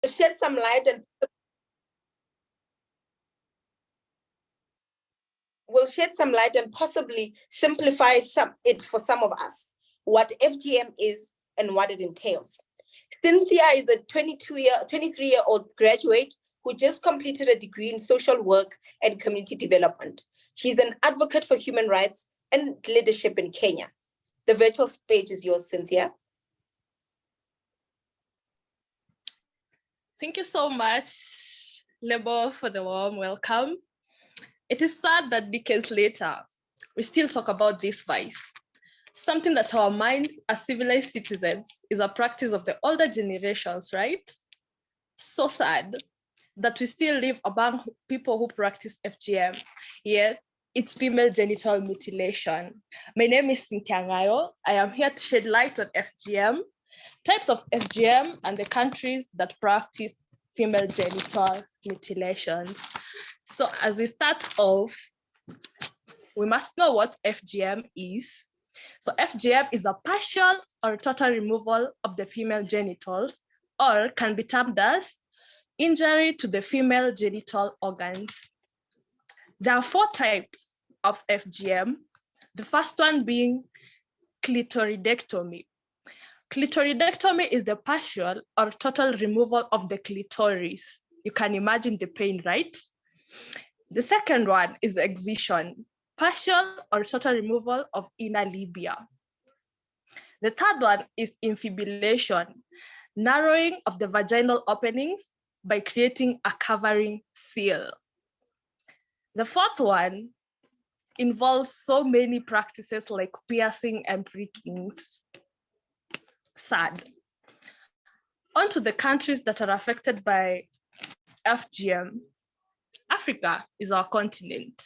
shed some light and possibly simplify it for some of us, what FGM is and what it entails. Cynthia is a 23-year-old graduate who just completed a degree in social work and community development. She's an advocate for human rights and leadership in Kenya. The virtual stage is yours, Cynthia. Thank you so much, Lebo, for the warm welcome. It is sad that decades later, we still talk about this vice. Something that our minds as civilized citizens is a practice of the older generations, right? So sad that we still live among people who practice FGM, yet it's female genital mutilation. My name is Cynthia Ngayo. I am here to shed light on FGM, types of FGM, and the countries that practice female genital mutilation. So as we start off, we must know what FGM is. So FGM is a partial or total removal of the female genitals, or can be termed as injury to the female genital organs. There are 4 types of FGM. The first one being clitoridectomy. Clitoridectomy is the partial or total removal of the clitoris. You can imagine the pain, right? The second one is excision, partial or total removal of inner labia. The third one is infibulation, narrowing of the vaginal openings by creating a covering seal. The fourth one involves so many practices like piercing and prickings. Sad. On to the countries that are affected by FGM. Africa is our continent,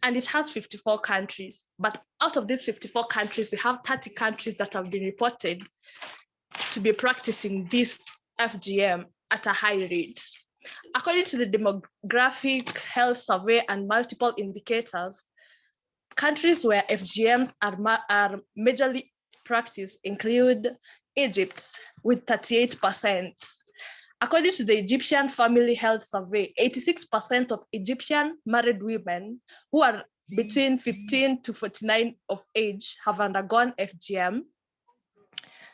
and it has 54 countries, but out of these 54 countries, we have 30 countries that have been reported to be practicing this FGM at a high rate. According to the Demographic Health Survey and multiple indicators, countries where FGMs are majorly practiced include Egypt with 38%. According to the Egyptian Family Health Survey, 86% of Egyptian married women who are between 15 to 49 of age have undergone FGM.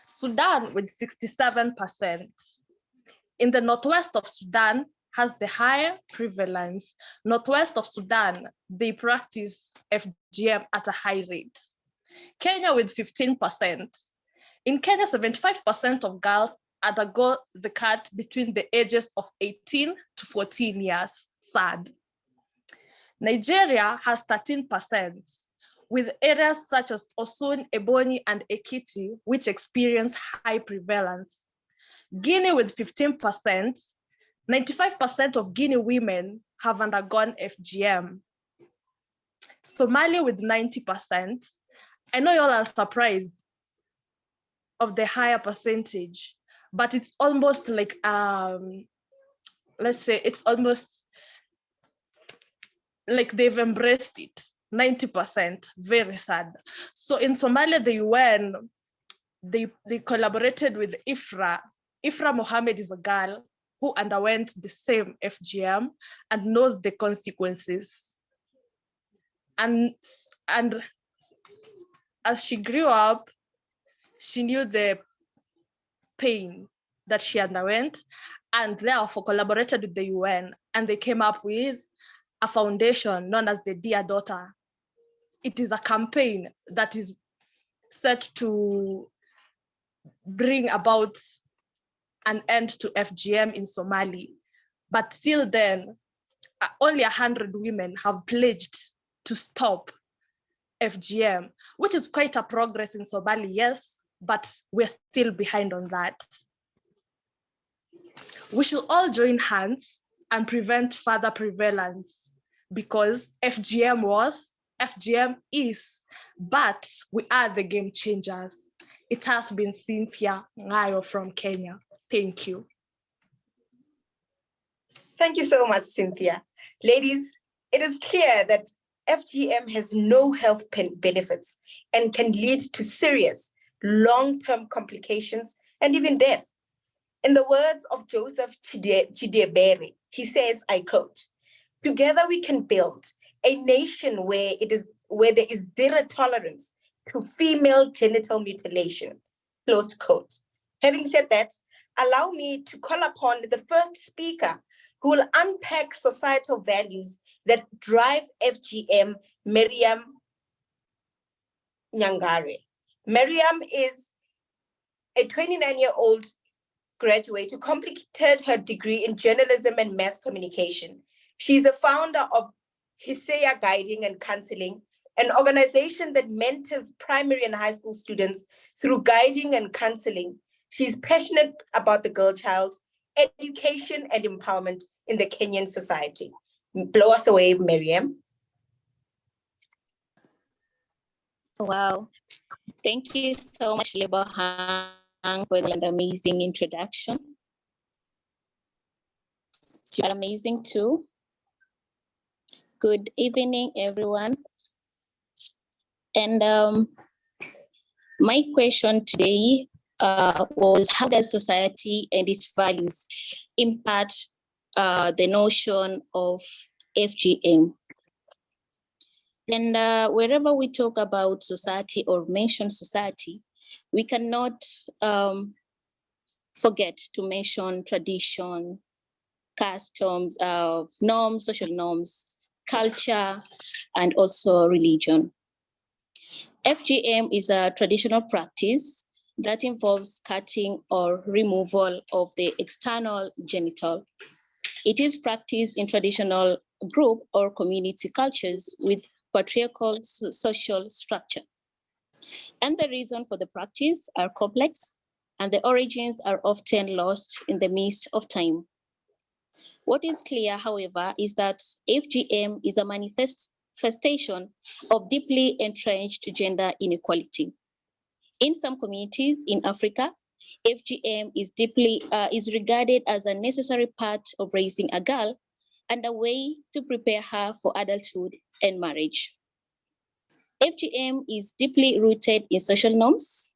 Sudan with 67%. In the northwest of Sudan has the higher prevalence. Northwest of Sudan, they practice FGM at a high rate. Kenya with 15%. In Kenya, 75% of girls undergo the cut between the ages of 18 to 14 years. Sad. Nigeria has 13%, with areas such as Osun, Ebonyi, and Ekiti, which experience high prevalence. Guinea with 15%, 95% of Guinea women have undergone FGM. Somalia with 90%. I know you all are surprised of the higher percentage, but it's almost like, let's say it's almost like they've embraced it, 90%, very sad. So in Somalia, the UN, they collaborated with IFRA. IFRA Mohammed is a girl who underwent the same FGM and knows the consequences. And as she grew up, she knew the pain that she underwent, and therefore collaborated with the UN, and they came up with a foundation known as the Dear Daughter. It is a campaign that is set to bring about an end to FGM in Somali. But till then, only 100 women have pledged to stop FGM, which is quite a progress in Somali, yes, but we're still behind on that. We should all join hands and prevent further prevalence, because FGM is, but we are the game changers. It has been Cynthia Ngayo from Kenya. Thank you. Thank you so much, Cynthia. Ladies, it is clear that FGM has no health benefits and can lead to serious long-term complications and even death. In the words of Joseph Chidebere, he says, I quote, "Together we can build a nation where there is zero tolerance to female genital mutilation," closed quote. Having said that, allow me to call upon the first speaker who will unpack societal values that drive FGM, Miriam Nyangare. Miriam is a 29-year-old graduate who completed her degree in journalism and mass communication. She's a founder of Hiseya Guiding and Counseling, an organization that mentors primary and high school students through guiding and counseling. She's passionate about the girl child, education, and empowerment in the Kenyan society. Blow us away, Miriam. Wow. Thank you so much, Libohang, for the amazing introduction. You are amazing too. Good evening, everyone. And my question today was, how does society and its values impact the notion of FGM? And wherever we talk about society or mention society, we cannot forget to mention tradition, customs, norms, social norms, culture, and also religion. FGM is a traditional practice that involves cutting or removal of the external genital. It is practiced in traditional group or community cultures with patriarchal social structure. And the reason for the practice are complex, and the origins are often lost in the midst of time. What is clear, however, is that FGM is a manifestation of deeply entrenched gender inequality. In some communities in Africa, FGM is regarded as a necessary part of raising a girl and a way to prepare her for adulthood and marriage. FGM is deeply rooted in social norms.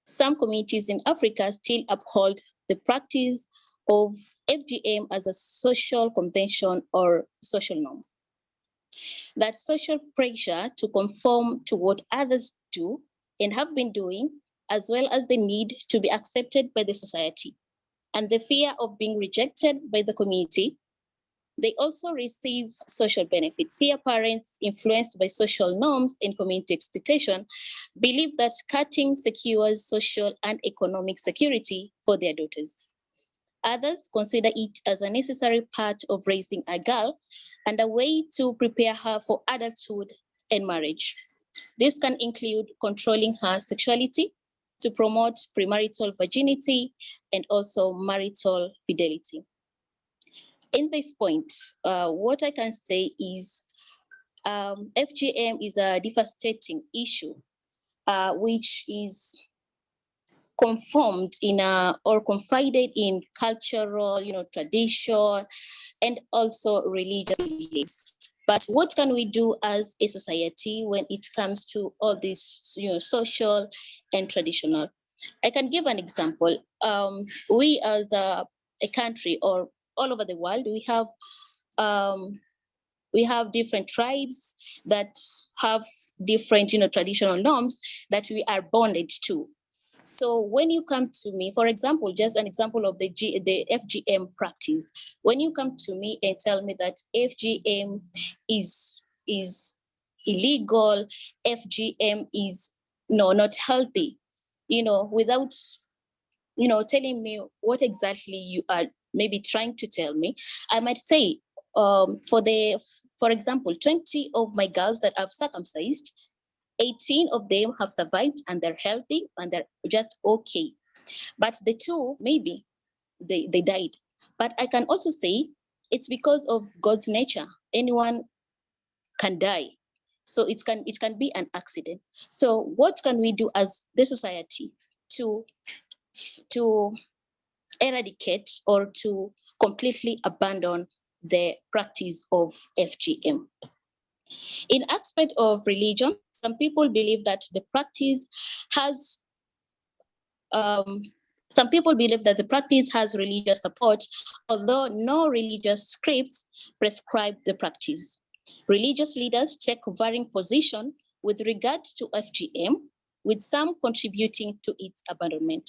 Some communities in Africa still uphold the practice of FGM as a social convention or social norm. That social pressure to conform to what others do and have been doing, as well as the need to be accepted by the society and the fear of being rejected by the community. They also receive social benefits. Here, parents influenced by social norms and community expectation believe that cutting secures social and economic security for their daughters. Others consider it as a necessary part of raising a girl and a way to prepare her for adulthood and marriage. This can include controlling her sexuality to promote premarital virginity and also marital fidelity. In this point, what I can say is FGM is a devastating issue, which is conformed in or confided in cultural, tradition, and also religious beliefs. But what can we do as a society when it comes to all this, social and traditional? I can give an example. We as a country or all over the world, we have different tribes that have different, traditional norms that we are bonded to. So when you come to me, for example, just an example of the FGM practice, when you come to me and tell me that FGM is illegal, FGM is not healthy, without telling me what exactly you are maybe trying to tell me, I might say, for example, 20 of my girls that I've circumcised, 18 of them have survived and they're healthy and they're just okay. But the two, maybe they died. But I can also say it's because of God's nature. Anyone can die. So it can be an accident. So what can we do as the society to eradicate or to completely abandon the practice of FGM? In aspect of religion, some people believe that the practice has some Some people believe that the practice has religious support, although no religious scripts prescribe the practice. Religious leaders take varying position with regard to FGM, with some contributing to its abandonment.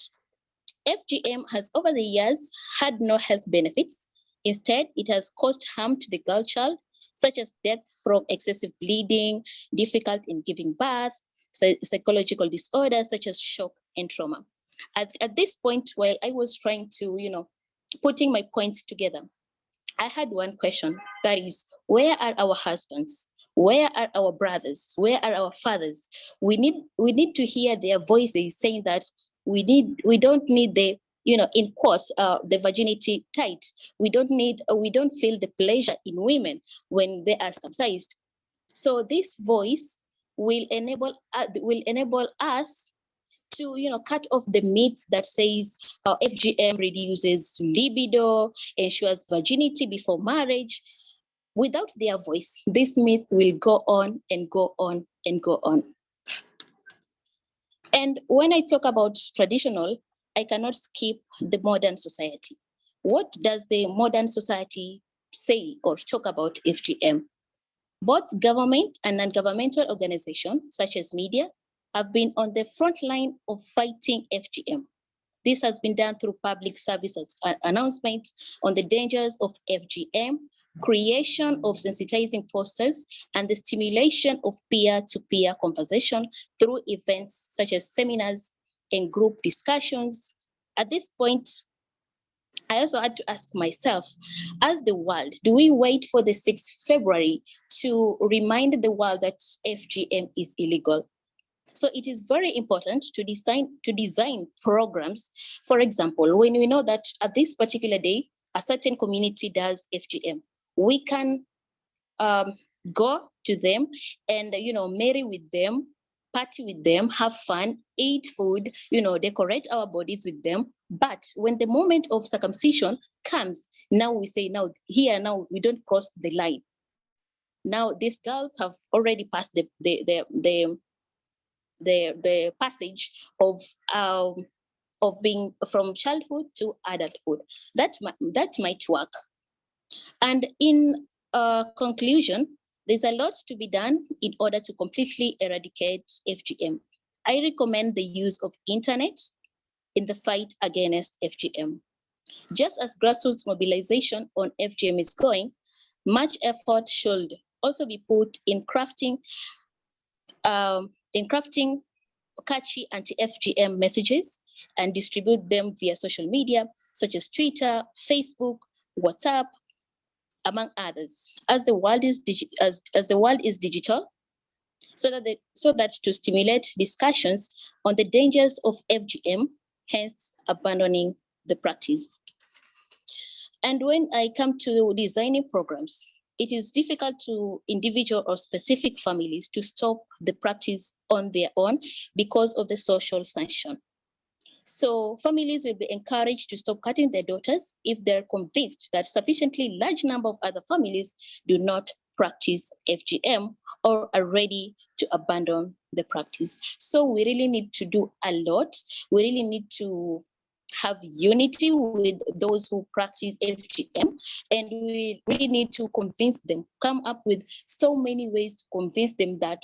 FGM has over the years had no health benefits. Instead, it has caused harm to the girl child, such as death from excessive bleeding, difficult in giving birth, psychological disorders such as shock and trauma. At this point, while I was trying to, putting my points together, I had one question, that is, where are our husbands? Where are our brothers? Where are our fathers? We need to hear their voices saying that we don't need the, in quotes, the virginity tight. We don't feel the pleasure in women when they are circumcised. So this voice will enable us to cut off the myths that says FGM reduces libido, ensures virginity before marriage. Without their voice, this myth will go on and go on and go on. And when I talk about traditional, I cannot skip the modern society. What does the modern society say or talk about FGM? Both government and non-governmental organizations, such as media, have been on the front line of fighting FGM. This has been done through public services announcements on the dangers of FGM, creation of sensitizing posters, and the stimulation of peer-to-peer conversation through events such as seminars and group discussions. At this point, I also had to ask myself, as the world, do we wait for the 6th February to remind the world that FGM is illegal? So it is very important to design programs. For example, when we know that at this particular day, a certain community does FGM, we can go to them and marry with them, party with them, have fun, eat food, decorate our bodies with them. But when the moment of circumcision comes, now we say, now we don't cross the line. Now these girls have already passed the passage of being from childhood to adulthood. That might work. And in conclusion, there's a lot to be done in order to completely eradicate FGM. I recommend the use of internet in the fight against FGM. Just as grassroots mobilization on FGM is going, much effort should also be put in crafting catchy anti-FGM messages and distribute them via social media such as Twitter, Facebook, WhatsApp, among others. As the world is digital, so that to stimulate discussions on the dangers of FGM, hence abandoning the practice. And when I come to designing programs, it is difficult to individual or specific families to stop the practice on their own because of the social sanction. So families will be encouraged to stop cutting their daughters if they're convinced that sufficiently large number of other families do not practice FGM or are ready to abandon the practice. So we really need to do a lot. We really need to have unity with those who practice FGM, and we really need to convince them, come up with so many ways to convince them that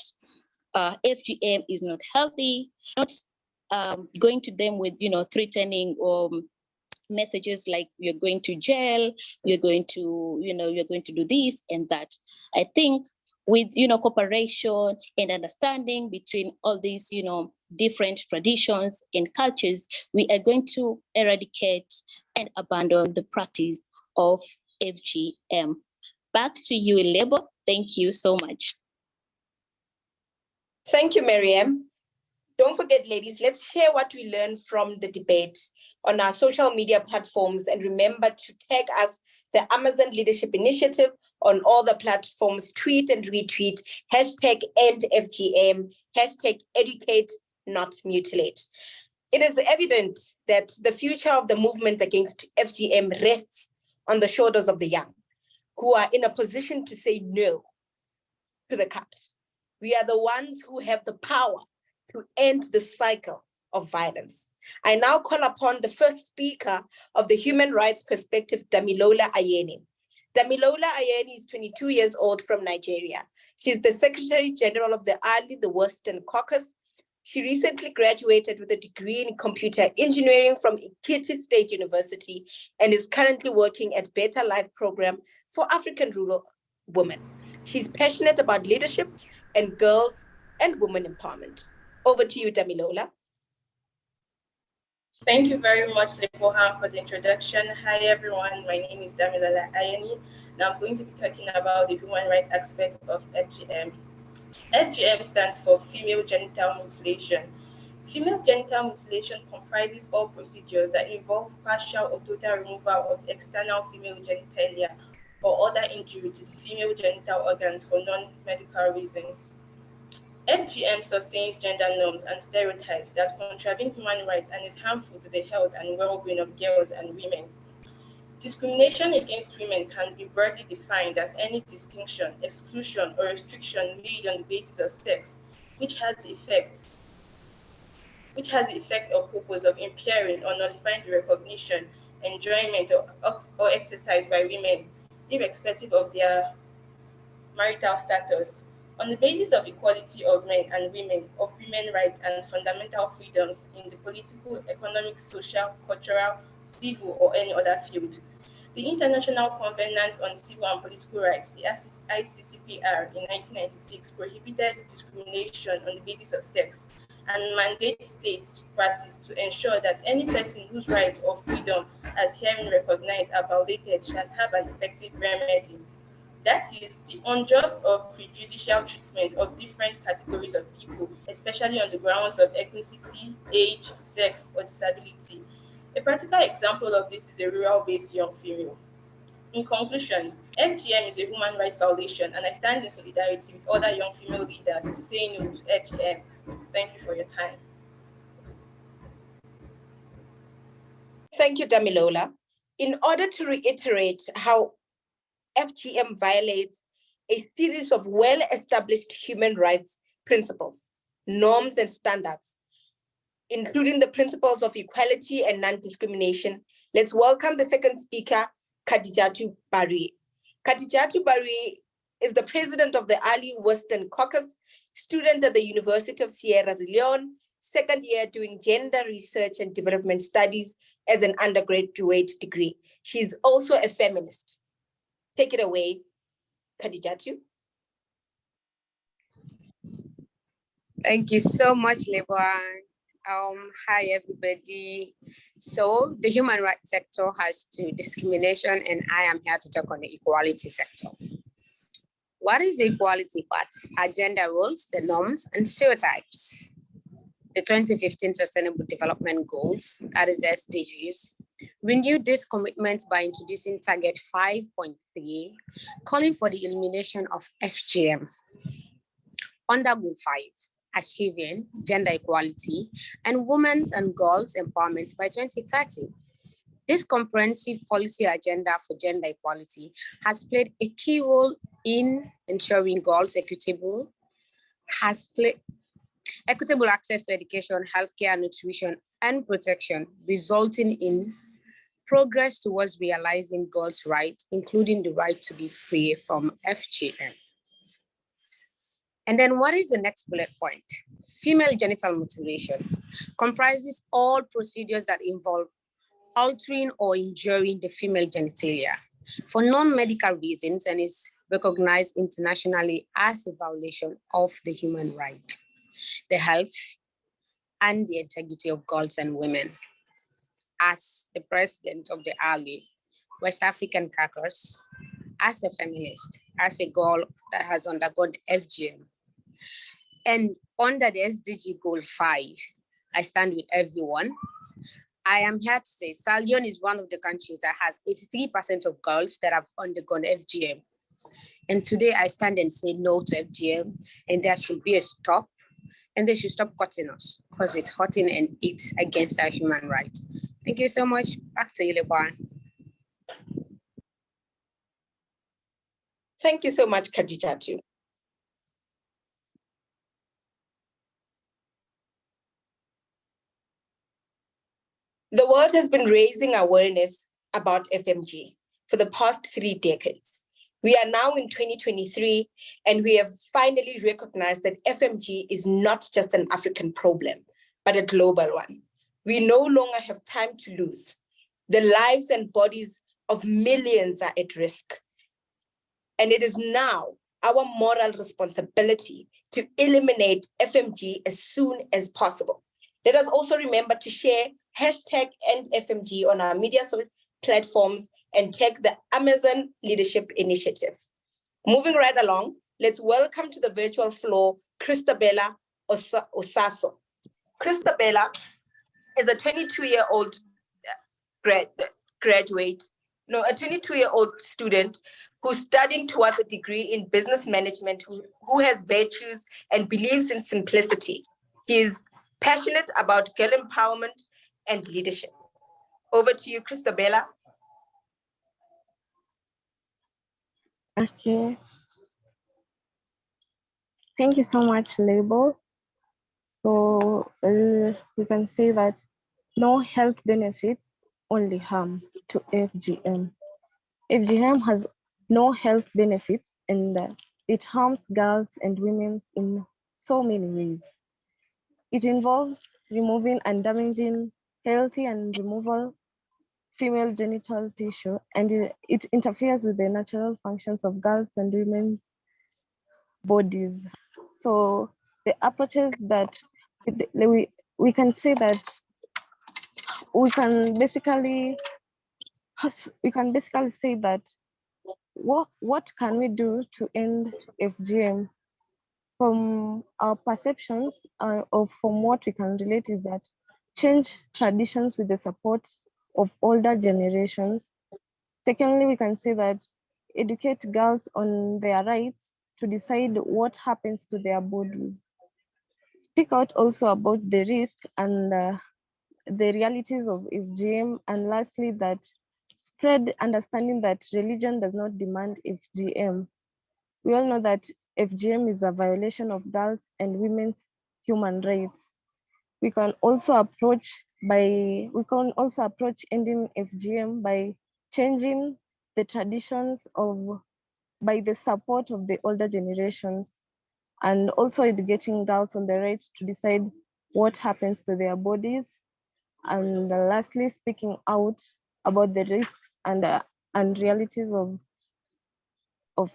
FGM is not healthy, not going to them with threatening messages like you're going to jail, you're going to do this and that. I think with cooperation and understanding between all these different traditions and cultures, we are going to eradicate and abandon the practice of FGM. Back to you, Lebo. Thank you so much. Thank you, Miriam. Don't forget, ladies, let's share what we learned from the debate on our social media platforms, and remember to tag us, the Amazon Leadership Initiative, on all the platforms. Tweet and retweet #EndFGM, #Educate Not Mutilate. It is evident that the future of the movement against FGM rests on the shoulders of the young, who are in a position to say no to the cut. We are the ones who have the power to end the cycle of violence. I now call upon the first speaker of the Human Rights Perspective, Damilola Ayeni. Damilola Ayeni is 22 years old from Nigeria. She's the Secretary General of the ALI, the Western Caucasus. She recently graduated with a degree in computer engineering from Ekiti State University and is currently working at Better Life Program for African rural women. She's passionate about leadership and girls and women empowerment. Over to you, Damilola. Thank you very much, Lepoha, for the introduction. Hi, everyone. My name is Damilola Ayeni, and I'm going to be talking about the human rights aspect of FGM. FGM stands for female genital mutilation. Female genital mutilation comprises all procedures that involve partial or total removal of external female genitalia or other injury to the female genital organs for non-medical reasons. FGM sustains gender norms and stereotypes that contravene human rights and is harmful to the health and well-being of girls and women. Discrimination against women can be broadly defined as any distinction, exclusion, or restriction made on the basis of sex, which has the effect or purpose of impairing or nullifying the recognition, enjoyment, or exercise by women, irrespective of their marital status, on the basis of equality of men and women, of women's rights and fundamental freedoms in the political, economic, social, cultural, civil, or any other field. The International Covenant on Civil and Political Rights, the ICCPR, in 1996 prohibited discrimination on the basis of sex and mandates states to practice to ensure that any person whose rights or freedom as herein recognized are violated shall have an effective remedy. That is, the unjust or prejudicial treatment of different categories of people, especially on the grounds of ethnicity, age, sex, or disability. A practical example of this is a rural-based young female. In conclusion, FGM is a human rights violation, and I stand in solidarity with other young female leaders to say no to FGM. Thank you for your time. Thank you, Damilola. In order to reiterate how FGM violates a series of well-established human rights principles, norms, and standards, including the principles of equality and non-discrimination, let's welcome the second speaker, Khadijatu Bari. Khadijatu Bari is the president of the Ali Western Caucasus, student at the University of Sierra Leone, second year doing gender research and development studies as an undergraduate degree. She's also a feminist. Take it away, Khadijatu. Thank you so much, Lebuan. Hi, everybody. So the human rights sector has two: discrimination, and I am here to talk on the equality sector. What is the equality part? Are gender roles, the norms, and stereotypes. The 2015 Sustainable Development Goals, that is SDGs, renewed this commitment by introducing Target 5.3, calling for the elimination of FGM. Under Goal 5, achieving gender equality and women's and girls' empowerment by 2030. This comprehensive policy agenda for gender equality has played a key role in ensuring girls' equitable access to education, healthcare, nutrition, and protection, resulting in progress towards realizing girls' rights, including the right to be free from FGM. And then what is the next bullet point? Female genital mutilation comprises all procedures that involve altering or injuring the female genitalia for non-medical reasons and is recognized internationally as a violation of the human right, the health, and the integrity of girls and women. As the president of the ALI, West African Caucasus, as a feminist, as a girl that has undergone FGM, and under the SDG Goal 5, I stand with everyone. I am here to say Sierra Leone is one of the countries that has 83% of girls that have undergone FGM. And today I stand and say no to FGM, and there should be a stop, and they should stop cutting us because it's hurting and it's against our human rights. Thank you so much. Back to you, Lebuan. Thank you so much, Khadijatu. The world has been raising awareness about FMG for the past 3 decades. We are now in 2023, and we have finally recognized that FMG is not just an African problem, but a global one. We no longer have time to lose. The lives and bodies of millions are at risk. And it is now our moral responsibility to eliminate FMG as soon as possible. Let us also remember to share #EndFMG on our media platforms and tag the Amazon Leadership Initiative. Moving right along, let's welcome to the virtual floor, Christabella Osaso. Christabella is a 22-year-old a 22-year-old student who's studying towards a degree in business management, who has virtues and believes in simplicity. He is passionate about girl empowerment and leadership. Over to you, Christabella. Okay. Thank you so much, Label. So we can say that no health benefits, only harm to FGM. FGM has no health benefits, and it harms girls and women in so many ways. It involves removing and damaging healthy and removal female genital tissue, and it interferes with the natural functions of girls and women's bodies. So the approaches that we can say that we can basically say that what can we do to end FGM? From our perceptions or from what we can relate is that change traditions with the support of older generations. Secondly, we can say that educate girls on their rights to decide what happens to their bodies. Speak out also about the risk and the realities of FGM. And lastly, that spread understanding that religion does not demand FGM. We all know that FGM is a violation of girls' and women's human rights. We can also approach ending FGM by changing the traditions by the support of the older generations, and also educating girls on the right to decide what happens to their bodies. And lastly, speaking out about the risks and realities of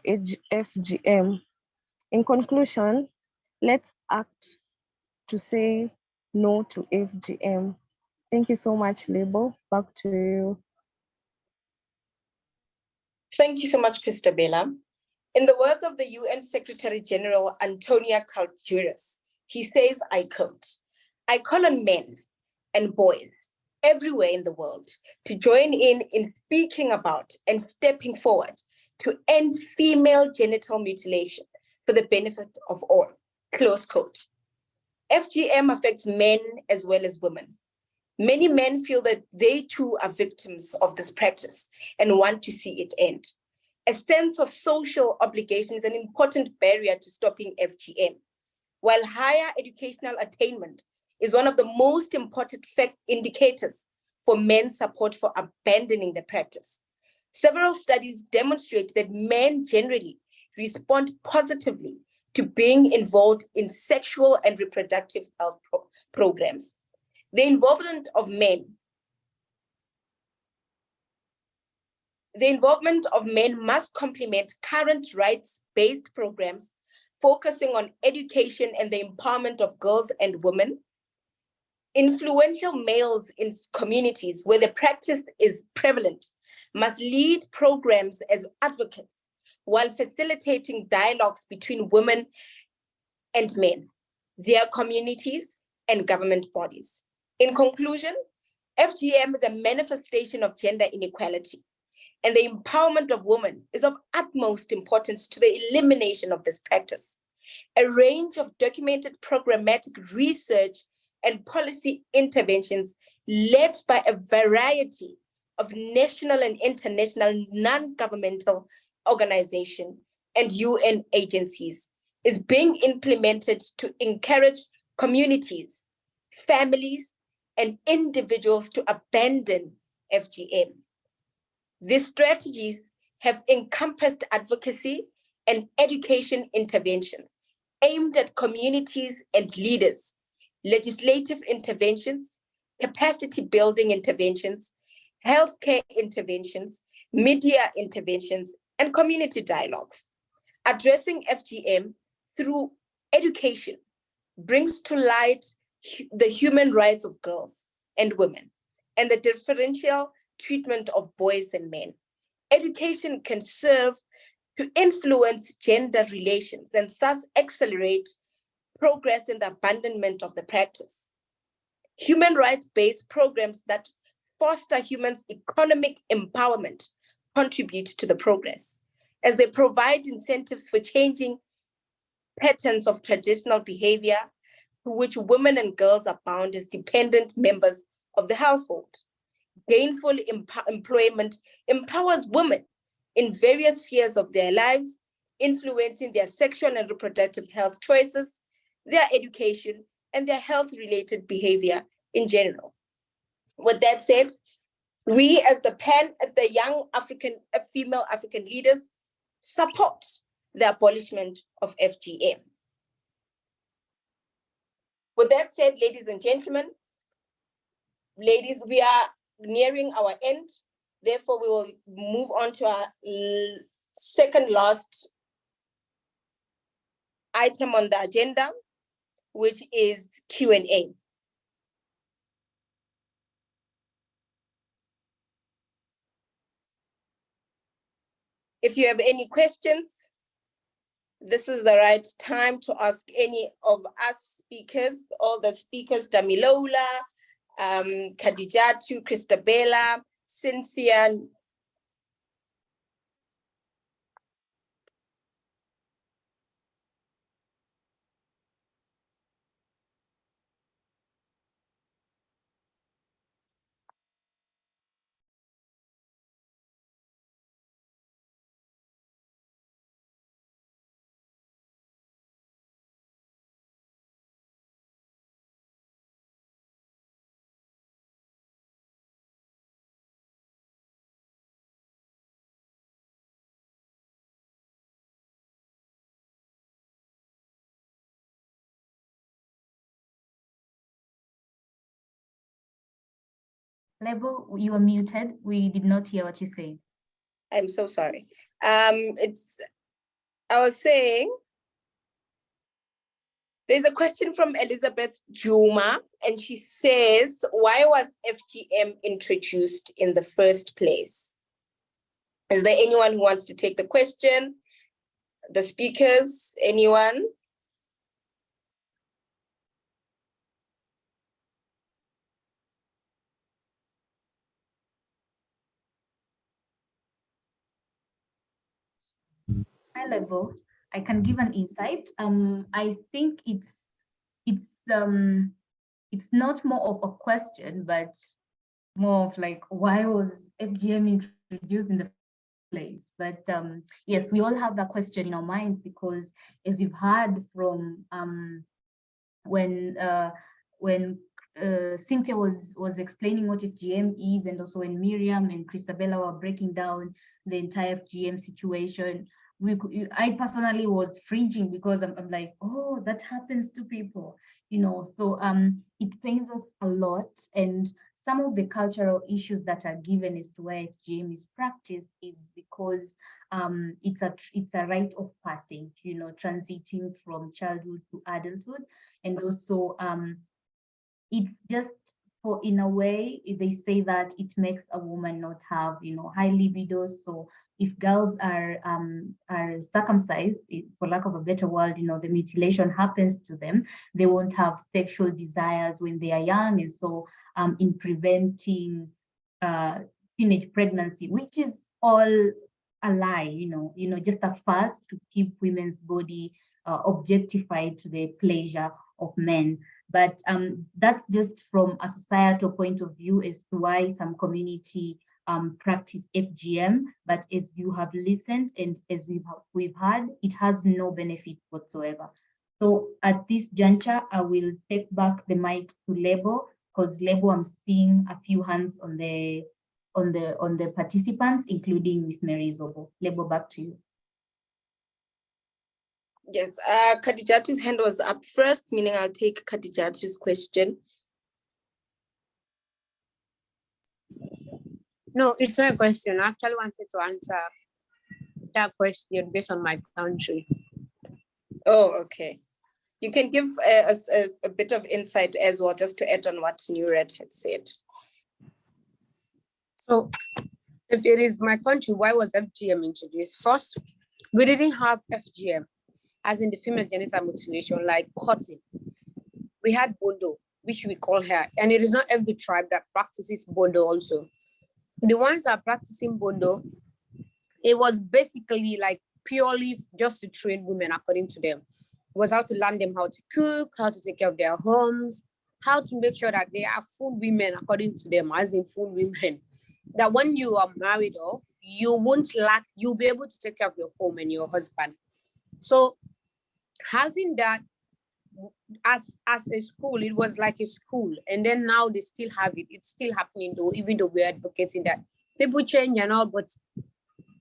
FGM. In conclusion, let's act to say no to FGM. Thank you so much, Label. Back to you. Thank you so much, Christabella. In the words of the UN Secretary General Antonio Guterres, he says, I quote, "I call on men and boys everywhere in the world to join in speaking about and stepping forward to end female genital mutilation for the benefit of all," close quote. FGM affects men as well as women. Many men feel that they too are victims of this practice and want to see it end. A sense of social obligation is an important barrier to stopping FGM. While higher educational attainment is one of the most important indicators for men's support for abandoning the practice, several studies demonstrate that men generally respond positively to being involved in sexual and reproductive health programs. The involvement of men must complement current rights-based programs focusing on education and the empowerment of girls and women. Influential males in communities where the practice is prevalent must lead programs as advocates while facilitating dialogues between women and men, their communities, and government bodies. In conclusion, FGM is a manifestation of gender inequality, and the empowerment of women is of utmost importance to the elimination of this practice. A range of documented programmatic research and policy interventions led by a variety of national and international non-governmental organizations and UN agencies is being implemented to encourage communities, families, and individuals to abandon FGM. These strategies have encompassed advocacy and education interventions aimed at communities and leaders, legislative interventions, capacity building interventions, healthcare interventions, media interventions, and community dialogues. Addressing FGM through education brings to light the human rights of girls and women and the differential treatment of boys and men. Education can serve to influence gender relations and thus accelerate progress in the abandonment of the practice. Human rights-based programs that foster humans' economic empowerment contribute to the progress, as they provide incentives for changing patterns of traditional behavior to which women and girls are bound as dependent members of the household. Gainful employment empowers women in various spheres of their lives, influencing their sexual and reproductive health choices, their education, and their health-related behavior in general. With that said, we as the young female African leaders support the abolishment of FGM. With that said, ladies and gentlemen, we are nearing our end. Therefore, we will move on to our second last item on the agenda, which is Q&A. If you have any questions, this is the right time to ask any of us speakers, all the speakers, Damilola, Khadijatu, Christabella, Cynthia. Lebo, you are muted. We did not hear what you said. I'm so sorry. I was saying, there's a question from Elizabeth Juma, and she says, why was FGM introduced in the first place? Is there anyone who wants to take the question? The speakers, anyone? High level, I can give an insight. I think it's not more of a question, but more of like, why was FGM introduced in the place? But yes, we all have that question in our minds, because as you've heard from when Cynthia was explaining what FGM is, and also when Miriam and Christabella were breaking down the entire FGM situation, I personally was fringing, because I'm like, oh, that happens to people, you know. So it pains us a lot, and some of the cultural issues that are given as to why FGM is practiced is because it's a rite of passage, you know, transiting from childhood to adulthood, and also it's just for, in a way, they say that it makes a woman not have, you know, high libido. So if girls are circumcised, for lack of a better word, you know, the mutilation happens to them, they won't have sexual desires when they are young. And so in preventing teenage pregnancy, which is all a lie, you know, just a farce to keep women's body objectified to the pleasure of men. But that's just from a societal point of view as to why some community practice FGM. But as you have listened and as we've heard, it has no benefit whatsoever. So at this juncture, I will take back the mic to Lebo Because Lebo, I'm seeing a few hands on the participants, including Miss Mary Zobo. Lebo, back to you. Yes, Khadijatu's hand was up first, meaning I'll take Khadijatu's question. No, it's not a question. I actually wanted to answer that question based on my country. Oh, okay. You can give us a bit of insight as well, just to add on what Nuret had said. So if it is my country, why was FGM introduced? First, we didn't have FGM, as in the female genital mutilation, like cutting. We had bondo, which we call hair, and it is not every tribe that practices bondo also. The ones that are practicing bondo, it was basically like purely just to train women according to them. It was how to learn them how to cook, how to take care of their homes, how to make sure that they are full women according to them, as in full women. That when you are married off, you won't lack, you'll be able to take care of your home and your husband. So having that as a school, it was like a school. And then now they still have it. It's still happening though, even though we're advocating that people change and all, but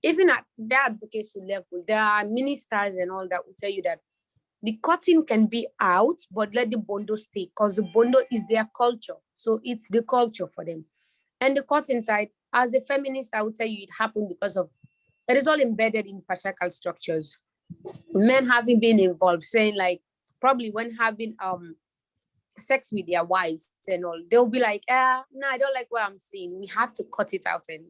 even at the advocacy level, there are ministers and all that will tell you that the cutting can be out, but let the bondo stay, because the bondo is their culture. So it's the culture for them. And the cutting side, as a feminist, I would tell you it happened because of, it is all embedded in patriarchal structures. Men having been involved, saying like, probably when having sex with their wives and all, they'll be like, no, I don't like what I'm seeing. We have to cut it out. And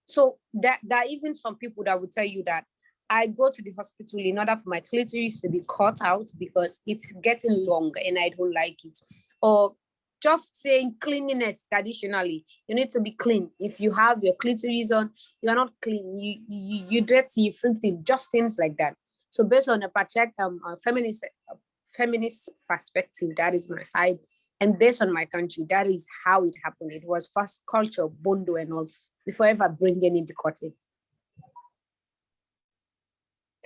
so there are even some people that would tell you that I go to the hospital in order for my clitoris to be cut out because it's getting long and I don't like it. Or just saying cleanliness traditionally, you need to be clean. If you have your clitoris on, you're not clean, you dirty, you filthy, just things like that. So based on a patriarchal feminist perspective, that is my side. And based on my country, that is how it happened. It was first culture, bondo and all, before ever bringing in the cutting.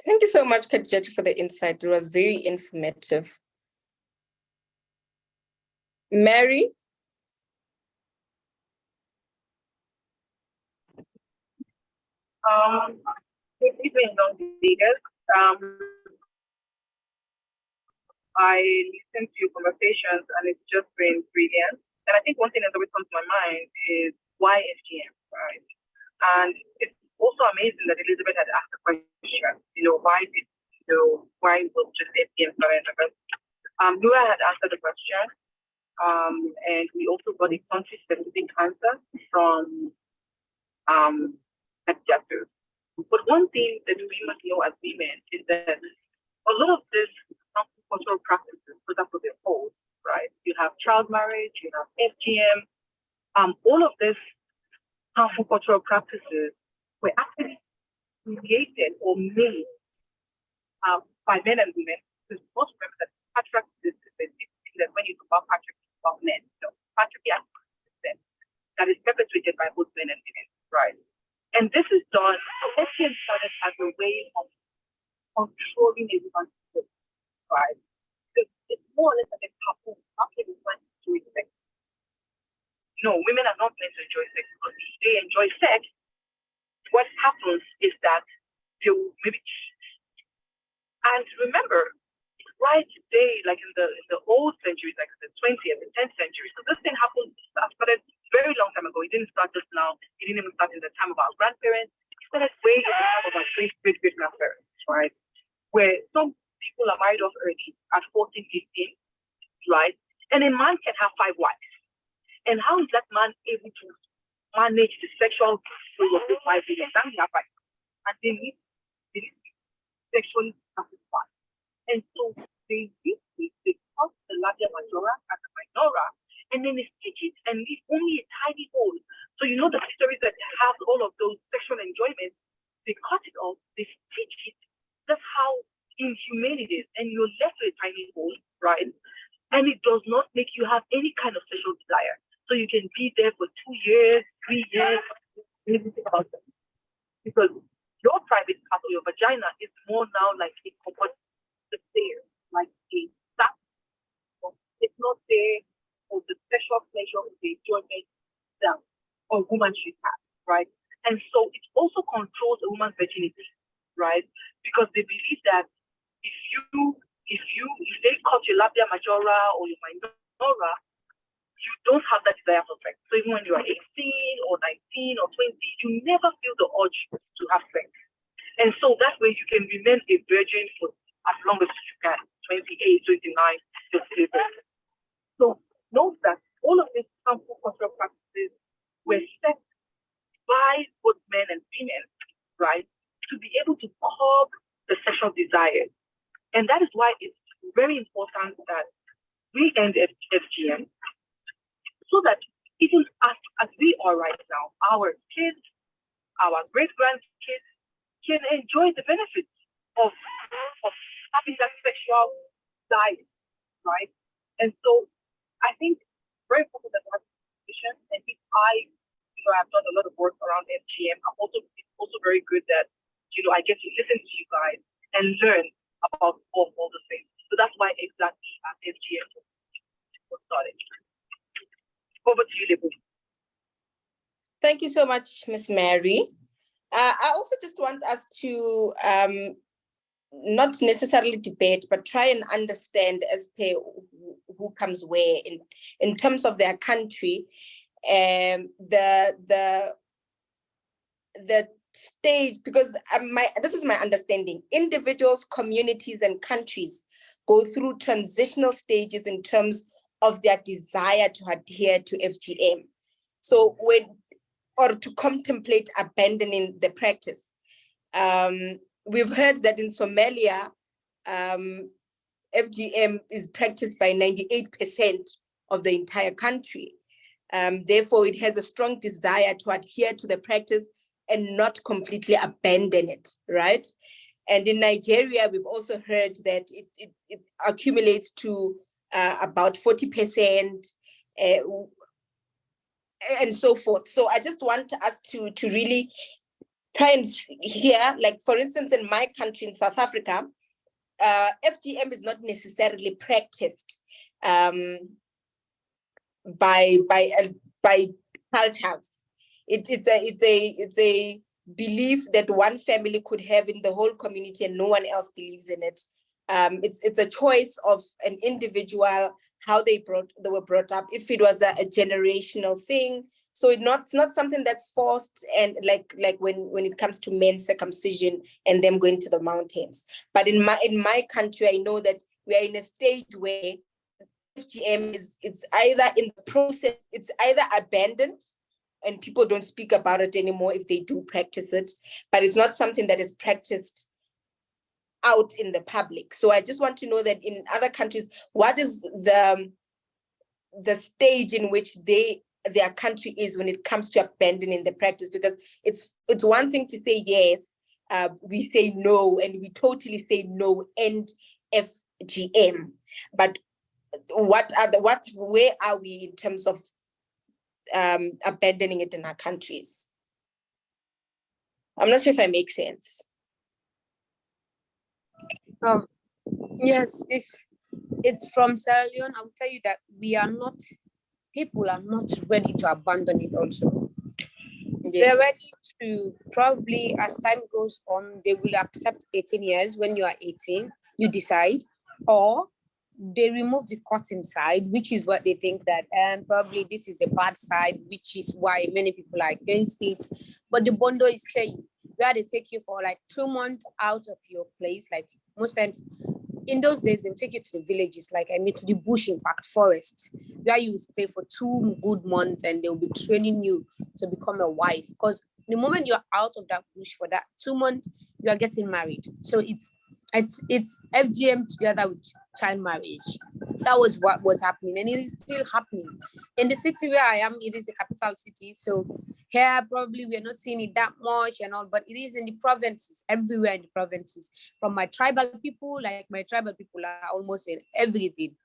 Thank you so much, Khadija, for the insight. It was very informative. Mary? Good evening, leaders. I listened to your conversations and it's just been brilliant. And I think one thing that always comes to my mind is why FGM, right? And it's also amazing that Elizabeth had asked the question, why was just FGM relevant? Nura had answered the question, and we also got a country-specific answer from Jatu. But one thing that we must know as women is that a lot of this cultural practices, for example, they're old, right? You have child marriage, you have FGM, all of this harmful cultural practices were actually created or made by men and women. Because most remember that patriarchy is that when you talk about patriarchy, it's about men. So patriarchy that is perpetrated by both men and women, right? And this is done, FGM started as a way of controlling a woman's life, right? Because it's more or less like a taboo. Not everyone enjoys sex. No, women are not meant to enjoy sex because if they enjoy sex, what happens is that they will maybe cheat. And remember, right today, like in the old centuries, like the 20th and 10th century, so this thing started very long time ago. It didn't start just now. It didn't even start in the time of our grandparents. It started way in the time of our great-great-grandparents, right? Where some people are married off early at 14, 15, right? And a man can have 5 wives. And how is that man able to manage the sexual flow of the 5 women? That we have 5. And they need sexually satisfied. And so they cut the larger majora and the minora, and then they stitch it and leave only a tiny hole. So you know the stories that have all of those sexual enjoyments, they cut it off, they stitch it. That's how inhumane it is. And you're left with a tiny hole, right? And it does not make you have any kind of sexual desire. So you can be there for 2 years, 3 years, anything about them. Because your private part or your vagina is more now like a comfort there, like a that. It's not there for the sexual pleasure enjoyment that a woman should have, right? And so it also controls a woman's virginity, right? Because they believe that if they cut your labia majora or your minora, you don't have that desire for sex. So even when you are 18 or 19 or 20, you never feel the urge to have sex. And so that way you can remain a virgin for as long as you can, 28, 29, just a virgin. So note that all of these harmful cultural practices were set by both men and women, right, to be able to curb the sexual desires. And that is why it's very important that we end FGM so that even as we are right now, our kids, our great-grandkids can enjoy the benefits of having that sexual diet, right? And so I think very important that we have this conversation. And if I've done a lot of work around FGM, it's also very good that, I get to listen to you guys and learn about all the things. So that's why exactly FGM was started. Over to you, Lebu. Thank you so much, Ms. Mary. I also just want us to not necessarily debate, but try and understand as per who comes where in terms of their country, the stage, because this is my understanding. Individuals, communities, and countries go through transitional stages in terms of their desire to adhere to FGM. So or to contemplate abandoning the practice. We've heard that in Somalia, FGM is practiced by 98% of the entire country. Therefore, it has a strong desire to adhere to the practice and not completely abandon it, right? And in Nigeria, we've also heard that it accumulates to about 40%, and so forth. So I just want us to really try and hear, like, for instance, in my country, in South Africa, FGM is not necessarily practiced by cultures. It's a belief that one family could have in the whole community and no one else believes in it. It's a choice of an individual, how they were brought up, if it was a generational thing. So it's not something that's forced, and like when it comes to men's circumcision and them going to the mountains. But in my country, I know that we are in a stage where FGM it's either in the process, it's either abandoned and people don't speak about it anymore if they do practice it, but it's not something that is practiced out in the public. So I just want to know that in other countries, what is the stage in which their country is when it comes to abandoning the practice? Because it's one thing to say yes, we say no, and we totally say no, end FGM. But where are we in terms of abandoning it in our countries? I'm not sure if I make sense. Yes, if it's from Sierra Leone, I'll tell you that people are not ready to abandon it also. Yes. They're ready to, probably as time goes on, they will accept 18 years. When you are 18, you decide, or they remove the cutting side, which is what they think that, and probably this is a bad side, which is why many people are against it. But the bundle is staying, where they take you for like 2 months out of your place. Like most times in those days, they'll take you to the villages, to the bush, in fact, forest, where you stay for 2 good months and they'll be training you to become a wife. Because the moment you're out of that bush for that 2 months, you are getting married. So it's FGM together with child marriage. That was what was happening, and it is still happening. In the city where I am, it is the capital city. So here, probably we're not seeing it that much and all, but it is in the provinces, everywhere in the provinces. From my tribal people, my tribal people are almost in everything.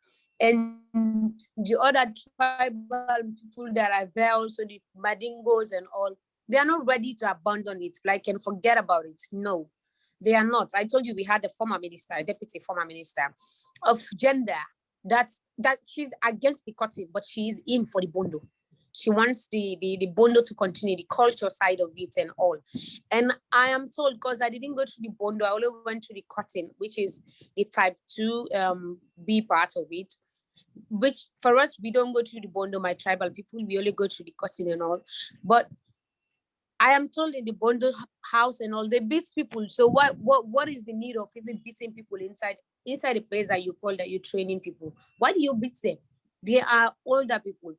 And the other tribal people that are there, also the Madingos and all, they are not ready to abandon it, and forget about it. No, they are not. I told you we had a deputy former minister of gender, that she's against the cutting, but she is in for the bundle. She wants the bondo to continue, the culture side of it and all. And I am told, because I didn't go through the bondo, I only went to the cutting, which is the type 2 B part of it, which for us, we don't go through the bondo, my tribal people, we only go through the cutting and all. But I am told in the bondo house and all, they beat people. So what is the need of even beating people inside the place that you call that you're training people? Why do you beat them? They are older people.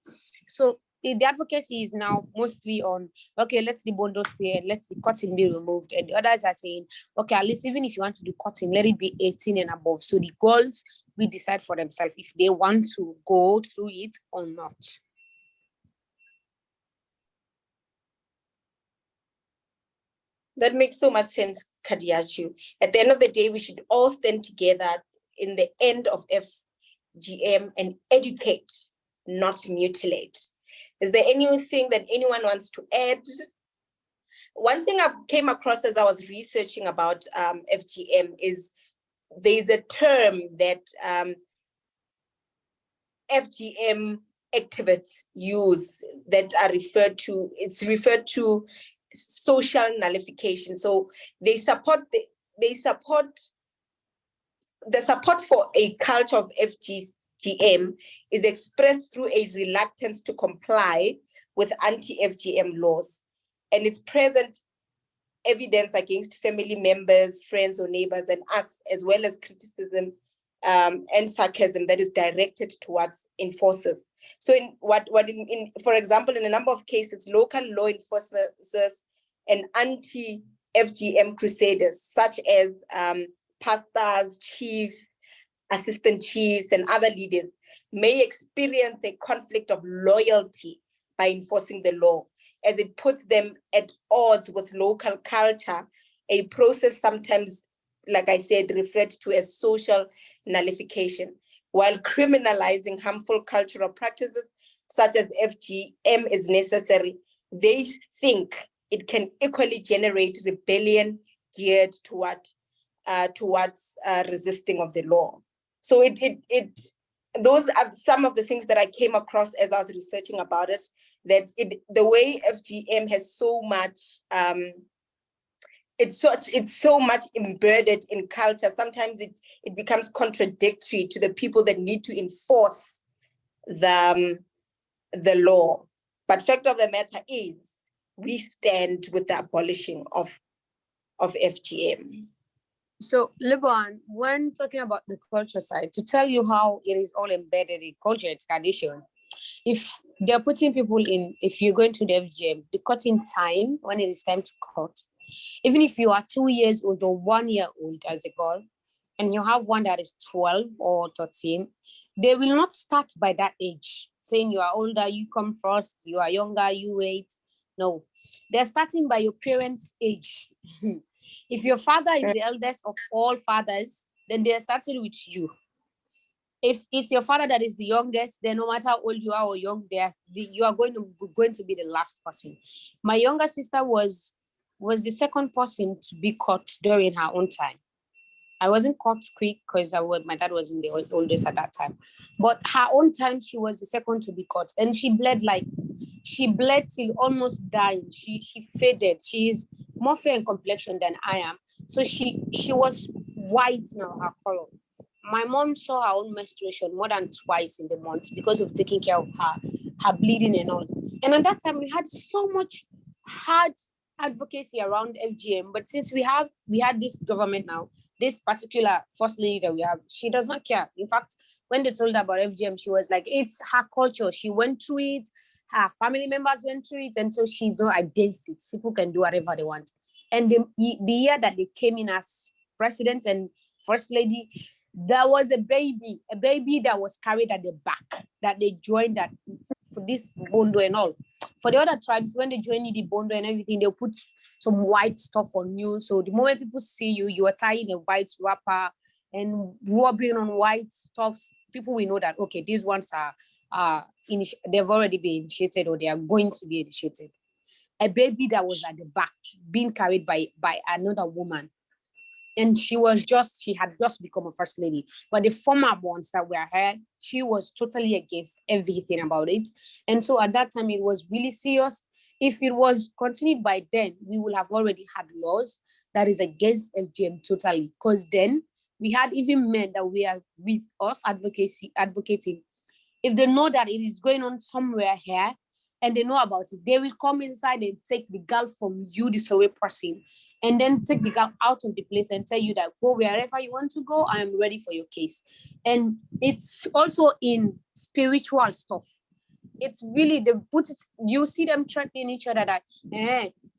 So the advocacy is now mostly on, okay, let's the bondo stay and let's the cutting be removed. And the others are saying, okay, at least even if you want to do cutting, let it be 18 and above. So the girls will decide for themselves if they want to go through it or not. That makes so much sense, Kadiachu. At the end of the day, we should all stand together in the end of FGM and educate, not mutilate. Is there anything that anyone wants to add? One thing I've came across as I was researching about FGM is there's a term that FGM activists use that are referred to, it's referred to social nullification. So they support the support for a culture of FGM is expressed through a reluctance to comply with anti-FGM laws, and it's present evidence against family members, friends, or neighbors, and us, as well as criticism and sarcasm that is directed towards enforcers. So, for example, in a number of cases, local law enforcers and anti-FGM crusaders, such as pastors, chiefs, assistant chiefs, and other leaders, may experience a conflict of loyalty by enforcing the law, as it puts them at odds with local culture, a process sometimes, like I said, referred to as social nullification. While criminalizing harmful cultural practices such as FGM is necessary, they think it can equally generate rebellion geared towards resisting of the law. So those are some of the things that I came across as I was researching about it, that the way FGM has so much, it's so much embedded in culture. Sometimes it becomes contradictory to the people that need to enforce the law. But fact of the matter is, we stand with the abolishing of FGM. So, Lebon, when talking about the culture side, to tell you how it is all embedded in culture and tradition, if they're putting people in, if you're going to the FGM, the cutting time, when it is time to cut, even if you are 2 years old or 1 year old as a girl, and you have one that is 12 or 13, they will not start by that age, saying you are older, you come first, you are younger, you wait. No, they're starting by your parents' age. If your father is the eldest of all fathers, then they're starting with you. If it's your father that is the youngest, then no matter how old you are or young, you are going to be the last person. My younger sister was the second person to be caught during her own time. I wasn't caught quick because my dad was in the oldest at that time. But her own time, she was the second to be caught. And she bled till almost dying. She faded. She is more fair in complexion than I am. So she was white now, her color. My mom saw her own menstruation more than twice in the month because of taking care of her bleeding and all. And at that time, we had so much hard advocacy around FGM. But since we had this government now, this particular first lady that we have, she does not care. In fact, when they told her about FGM, she was like, it's her culture. She went through it. Her family members went through it. And so she's not against it. People can do whatever they want. And the year that they came in as president and first lady, there was a baby that was carried at the back that they joined that for this bondo and all. For the other tribes, when they join the bondo and everything, they'll put some white stuff on you. So the moment people see you, you are tying a white wrapper and rubbing on white stuff, people will know that, okay, these ones they've already been initiated or they are going to be initiated. A baby that was at the back being carried by another woman. And she had just become a first lady. But the former ones that were her, she was totally against everything about it. And so at that time, it was really serious. If it was continued by then, we would have already had laws that is against FGM totally. Because then we had even men that were with us advocating. If they know that it is going on somewhere here and they know about it, they will come inside and take the girl from you, the sorry person, and then take the girl out of the place and tell you that go wherever you want to go. I am ready for your case. And it's also in spiritual stuff. It's really, you see them threatening each other that,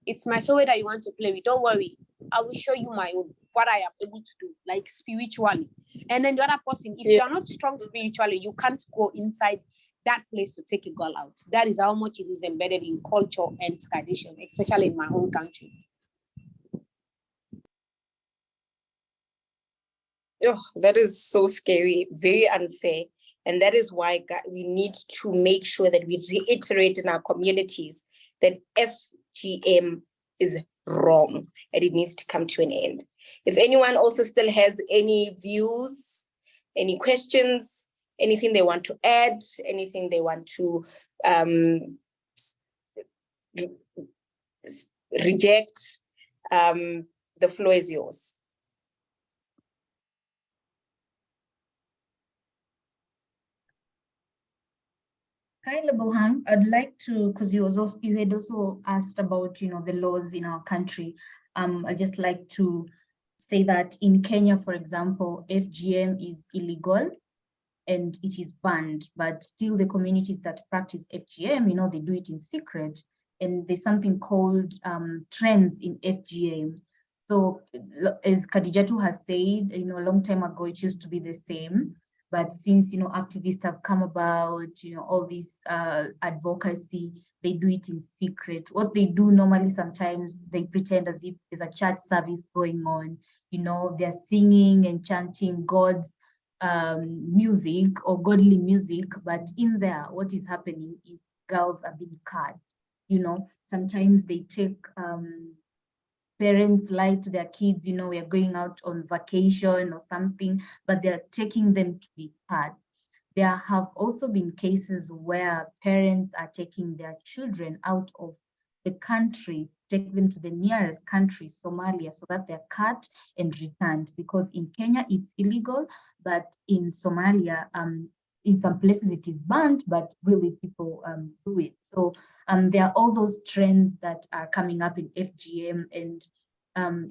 it's my soul that you want to play with. Don't worry. I will show you my own, what I am able to do, like spiritually. And then the other person, if you're not strong spiritually, you can't go inside that place to take a girl out. That is how much it is embedded in culture and tradition, especially in my own country. Oh, that is so scary, very unfair. And that is why we need to make sure that we reiterate in our communities that FGM is wrong and it needs to come to an end. If anyone also still has any views, any questions, anything they want to add, anything they want to reject, the floor is yours. Hi, Leboham. I'd like to, because you had also asked about, the laws in our country. I'd just like to say that in Kenya, for example, FGM is illegal and it is banned, but still the communities that practice FGM, they do it in secret. And there's something called trends in FGM. So as Khadijatu has said, a long time ago, it used to be the same. But since, activists have come about, all this advocacy, they do it in secret. What they do normally, sometimes they pretend as if there's a church service going on. They're singing and chanting God's music or godly music, but in there, what is happening is girls are being cut. Sometimes they take parents lie to their kids, we are going out on vacation or something, but they're taking them to be cut. There have also been cases where parents are taking their children out of the country, take them to the nearest country, Somalia, so that they're cut and returned. Because in Kenya, it's illegal, but in Somalia, in some places it is banned, but really people do it. So there are all those trends that are coming up in FGM and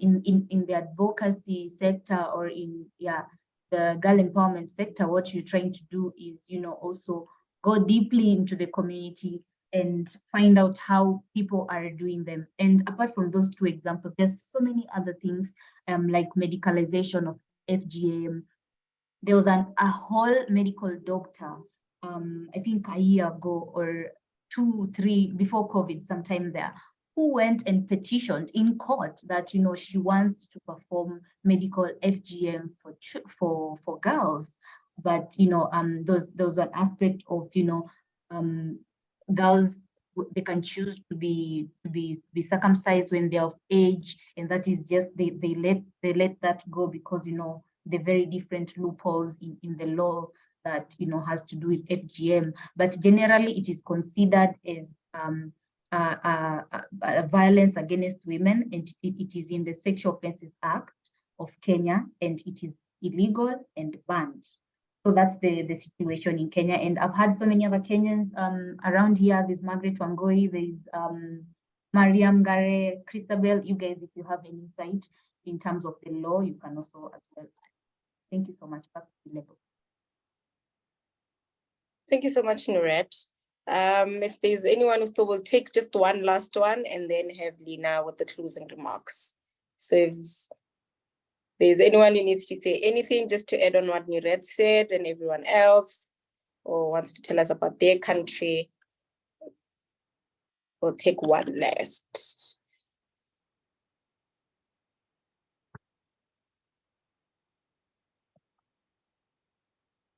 in the advocacy sector or in the girl empowerment sector. What you're trying to do is also go deeply into the community and find out how people are doing them. And apart from those two examples, there's so many other things like medicalization of FGM. There was a whole medical doctor, I think a year ago or 2, 3 before COVID, sometime there, who went and petitioned in court that she wants to perform medical FGM for girls, but there was an aspect of girls, they can choose to be circumcised when they're of age, and that is just they let that go because the very different loopholes in the law that has to do with FGM. But generally, it is considered as violence against women, and it is in the Sexual Offences Act of Kenya, and it is illegal and banned. So that's the situation in Kenya. And I've had so many other Kenyans around here. There's Margaret Wangoi, there's Mariam Gare, Christabel. You guys, if you have any insight in terms of the law, you can also as well. Thank you so much. Back to the level. Thank you so much, Nuret. If there's anyone who still will take just one last one and then have Lina with the closing remarks. So if there's anyone who needs to say anything just to add on what Nuret said and everyone else, or wants to tell us about their country, we'll take one last.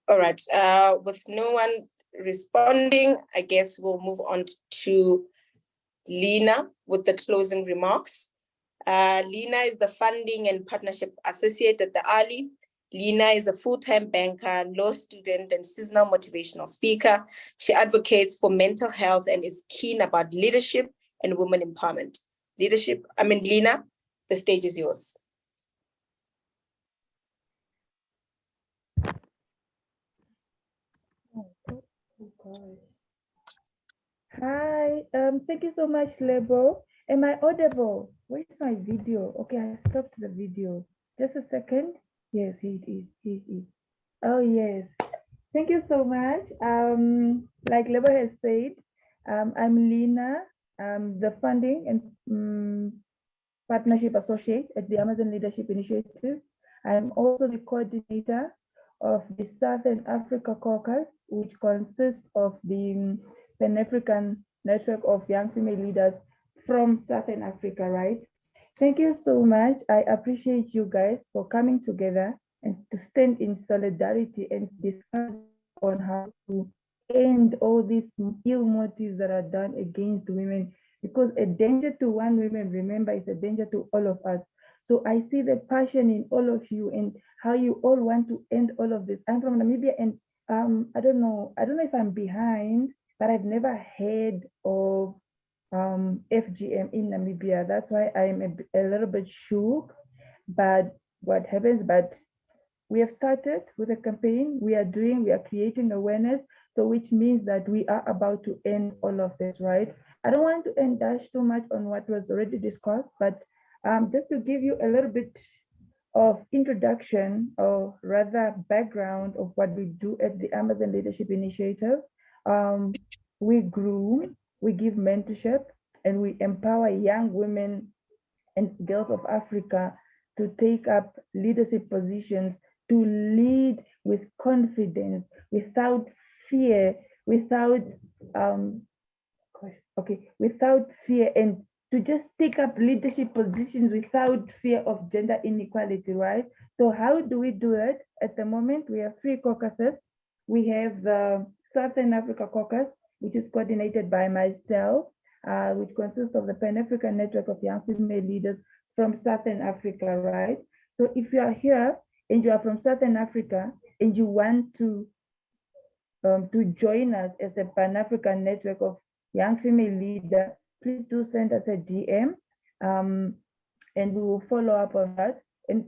All right, with no one responding, I guess we'll move on to Lina with the closing remarks. Lena is the funding and partnership associate at the Ali. Lena is a full-time banker, law student, and seasonal motivational speaker. She advocates for mental health and is keen about leadership and women empowerment. Lena, the stage is yours. Hi, thank you so much, Lebo. Am I audible? Where's my video? Okay, I stopped the video. Just a second. Yes, it is. Oh, yes. Thank you so much. Like Lebo has said, I'm Lena. I'm the funding and partnership associate at the Amazon Leadership Initiative. I'm also the coordinator of the Southern Africa Caucus, which consists of the Pan-African Network of Young Female Leaders from Southern Africa, right? Thank you so much. I appreciate you guys for coming together and to stand in solidarity and discuss on how to end all these ill motives that are done against women, because a danger to one woman, remember, is a danger to all of us. So I see the passion in all of you and how you all want to end all of this. I'm from Namibia, and I don't know if I'm behind, but I've never heard of FGM in Namibia. That's why I'm a little bit shook. But what happens? But we have started with a campaign. We are creating awareness. So which means that we are about to end all of this, right? I don't want to endash too much on what was already discussed, but just to give you a little bit of introduction, or rather background of what we do at the Amazon Leadership Initiative. We groom, we give mentorship, and we empower young women and girls of Africa to take up leadership positions, to lead with confidence, without fear, without fear, and to just take up leadership positions without fear of gender inequality, right? So how do we do it? At the moment, we have 3 caucuses. We have the Southern Africa Caucus, which is coordinated by myself, which consists of the Pan-African Network of Young Female Leaders from Southern Africa, right? So if you are here and you are from Southern Africa and you want to join us as a Pan-African Network of Young Female Leaders, please do send us a DM, and we will follow up on that. And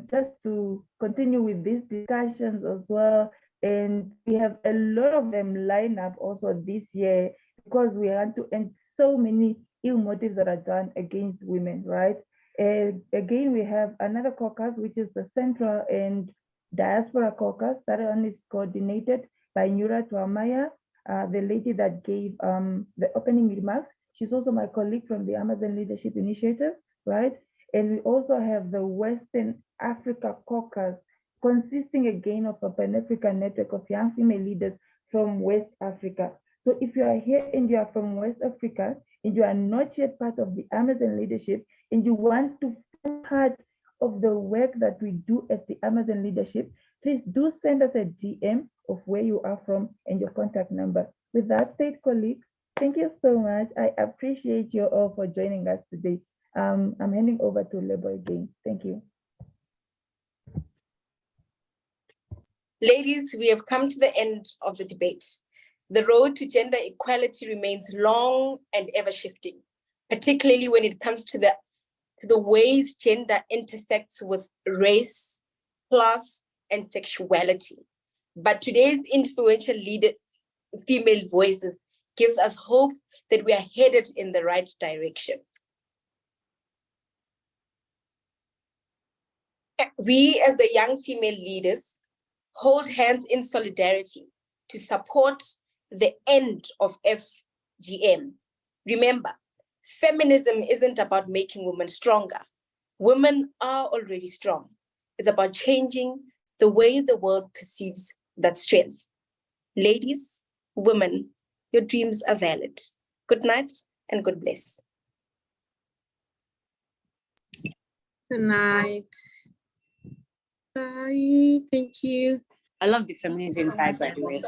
just to continue with these discussions as well, and we have a lot of them lined up also this year, because we want to end so many ill motives that are done against women, right? Again, we have another caucus, which is the Central and Diaspora Caucus. That one is coordinated by Nura Tuamaya, the lady that gave the opening remarks. She's also my colleague from the Amazon Leadership Initiative, right? And we also have the Western Africa Caucus, consisting again of a Pan-African Network of Young Female Leaders from West Africa. So if you are here and you are from West Africa and you are not yet part of the Amazon Leadership and you want to be part of the work that we do at the Amazon Leadership, please do send us a DM of where you are from and your contact number. With that said, colleagues, thank you so much. I appreciate you all for joining us today. I'm handing over to Lebo again. Thank you. Ladies, we have come to the end of the debate. The road to gender equality remains long and ever shifting, particularly when it comes to the ways gender intersects with race, class, and sexuality. But today's influential female voices gives us hope that we are headed in the right direction. We, as the young female leaders, hold hands in solidarity to support the end of FGM. Remember, feminism isn't about making women stronger. Women are already strong. It's about changing the way the world perceives that strength. Ladies, women, your dreams are valid. Good night and God bless. Good night. Bye. Thank you. I love the feminism side, by the way.